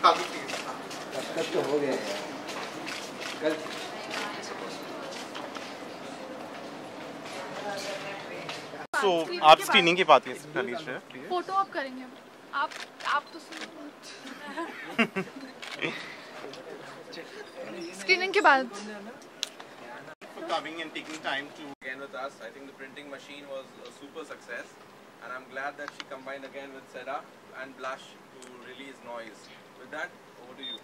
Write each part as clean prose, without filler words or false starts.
Kalki please. कब तो हो गया कल So आप स्क्रीनिंग की बात कर लीजिए फोटो आप करेंगे आप तो स्क्रीनिंग के बाद for coming and taking time to again with us. I think the printing machine was a super success, and I'm glad that she combined again with Seda and Blush to release Noise. With that, over to you.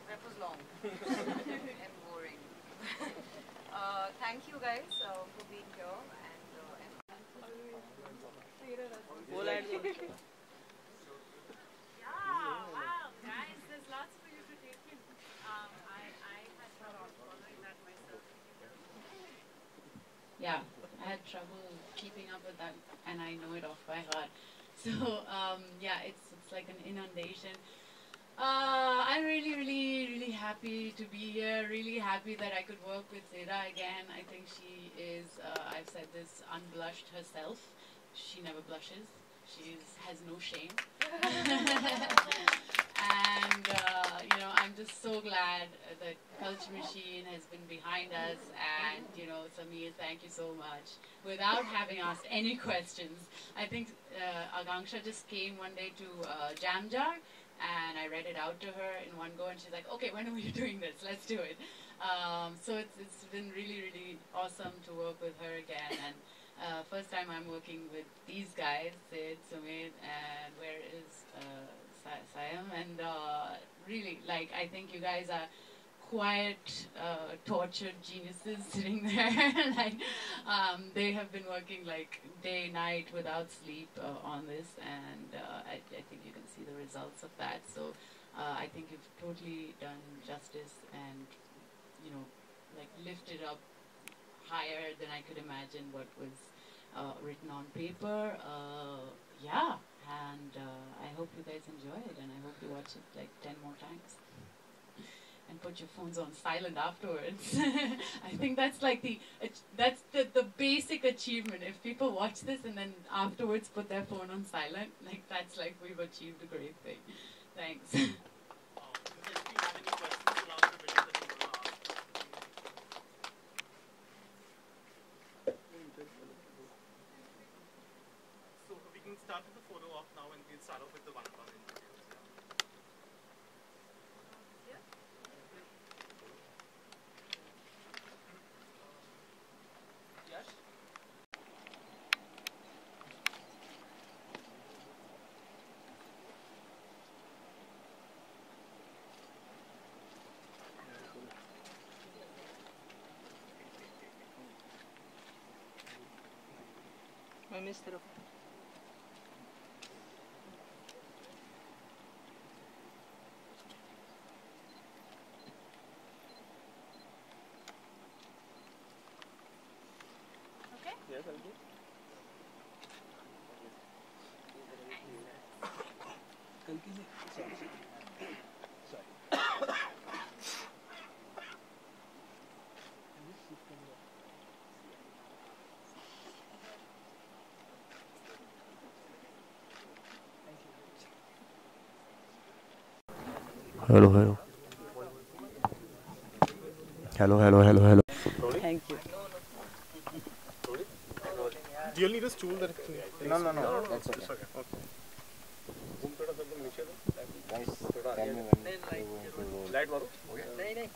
That was long and boring. Thank you guys for being here Yeah, wow, guys, there's lots for you to take in. I had trouble following that myself. Yeah, I had trouble keeping up with that, and I know it off by heart. So yeah, it's like an inundation. I'm really happy to be here. Really happy that I could work with Zeda again. I think she is, I've said this, unblushed herself. She never blushes. She has no shame. And you know, I'm just so glad that Culture Machine has been behind us. And you know, Sameer, thank you so much. Without having asked any questions, I think Akanksha just came one day to Jam Jar, and I read it out to her in one go, and she's like, "Okay, when are we doing this? Let's do it." So it's been really awesome to work with her again. And first time I'm working with these guys, Sid, Sumit, and where is Sayam, and really, like, I think you guys are quiet, tortured geniuses sitting there. Like, they have been working like day, night, without sleep on this, and I think you can see the results of that. So I think you've totally done justice and, you know, like lifted up higher than I could imagine what was written on paper. Yeah, and I hope you guys enjoy it, and I hope you watch it like 10 more times. And put your phones on silent afterwards. I think that's like the basic achievement. If people watch this and then afterwards put their phone on silent, like that's like we've achieved a great thing. Thanks. So we can start with the photo off now, and we'll start off with the one-on-one interviews. मैं miss तरफ Okay. Yeah, Kalki. Kalki ji, sorry. Hello. Thank you. Do you need a stool that can... No, that's okay. Light मारो. नहीं.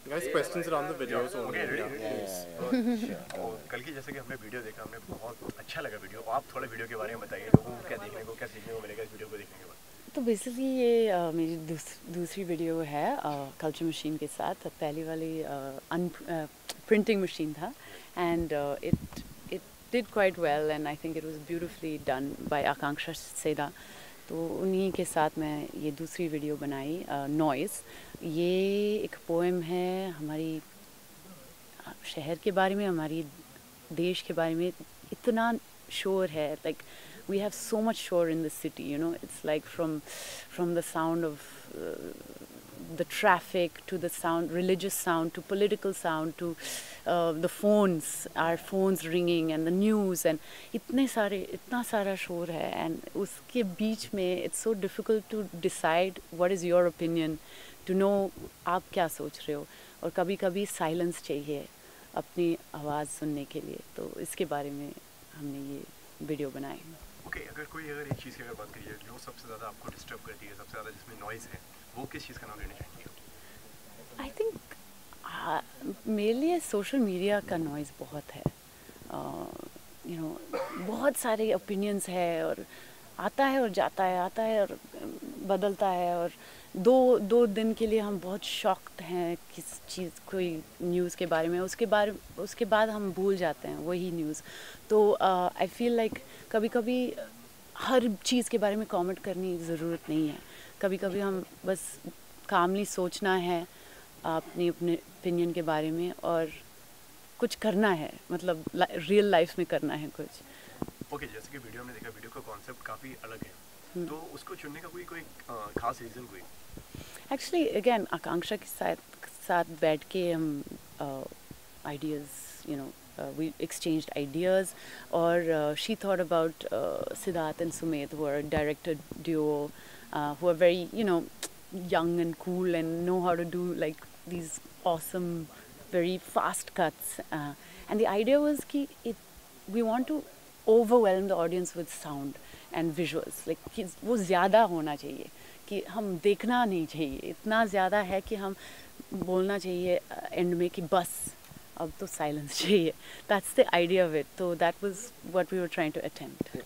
Guys, questions around the videos only. Okay, ready? Yeah. कल की जैसे कि हमने video देखा, हमें बहुत अच्छा लगा वीडियो. आप थोड़े वीडियो के बारे में बताइए, लोगों को क्या देखने को, क्या सीखने को मिलेगा इस वीडियो को देखने के बाद. तो बेसिकली ये मेरी दूसरी वीडियो है कल्चर मशीन के साथ. पहली वाली प्रिंटिंग मशीन था, and it did quite well, and I think it was beautifully done by Akanksha Seda. तो उन्हीं के साथ मैं ये दूसरी वीडियो बनाई, नॉइज़. ये एक पोएम है हमारी शहर के बारे में, हमारी देश के बारे में. इतना शोर है, like we have so much shore in the city, you know. It's like from the sound of the traffic, to the sound, religious sound, to political sound, to the phones, our phones ringing, and the news, and इतना सारा शोर है, and उसके बीच में it's so difficult to decide what is your opinion, to know आप क्या सोच रहे हो, और कभी कभी silence चाहिए अपनी आवाज़ सुनने के लिए, तो इसके बारे में हमने ये वीडियो बनाई। ओके, अगर एक चीज़ की अगर बात करिए जो सबसे ज़्यादा आपको डिस्टर्ब करती है, सबसे ज़्यादा जिसमें नॉइज़ है, वो किस चीज़ का नाम लेना चाहेंगे? आई थिंक मेरे लिए सोशल मीडिया का नॉइज़ बहुत है। यू नो, बहुत सारे ओपिनियंस है, और आता है और जाता है, आता है और बदलता है, और दो दिन के लिए हम बहुत शॉक्ड हैं किस चीज़, कोई न्यूज़ के बारे में, उसके बाद हम भूल जाते हैं वही न्यूज़। तो आई फील लाइक कभी कभी हर चीज़ के बारे में कमेंट करने की ज़रूरत नहीं है। कभी कभी हम बस कामली सोचना है अपने ओपिनियन के बारे में, और कुछ करना है, मतलब रियल लाइफ में करना है कुछ। ओके, जैसे कि वीडियो में देखा, वीडियो का कॉन्सेप्ट काफ़ी अलग है, तो उसको चुनने का कोई खास रीज़न कोई? एक्चुअली अगेन आकांक्षा के साथ बैठ के हम ideas, you know, we exchanged ideas, or she thought about Siddharth and Sumit, who are a director duo, who are very, you know, young and cool and know how to do like these awesome, very fast cuts. And the idea was we want to overwhelm the audience with sound and visuals. Like वो ज़्यादा होना चाहिए कि हम देखना नहीं चाहिए, इतना ज़्यादा है कि हम बोलना चाहिए एंड में कि बस अब तो साइलेंस चाहिए. That's the idea of it. So that was what we were trying to attempt.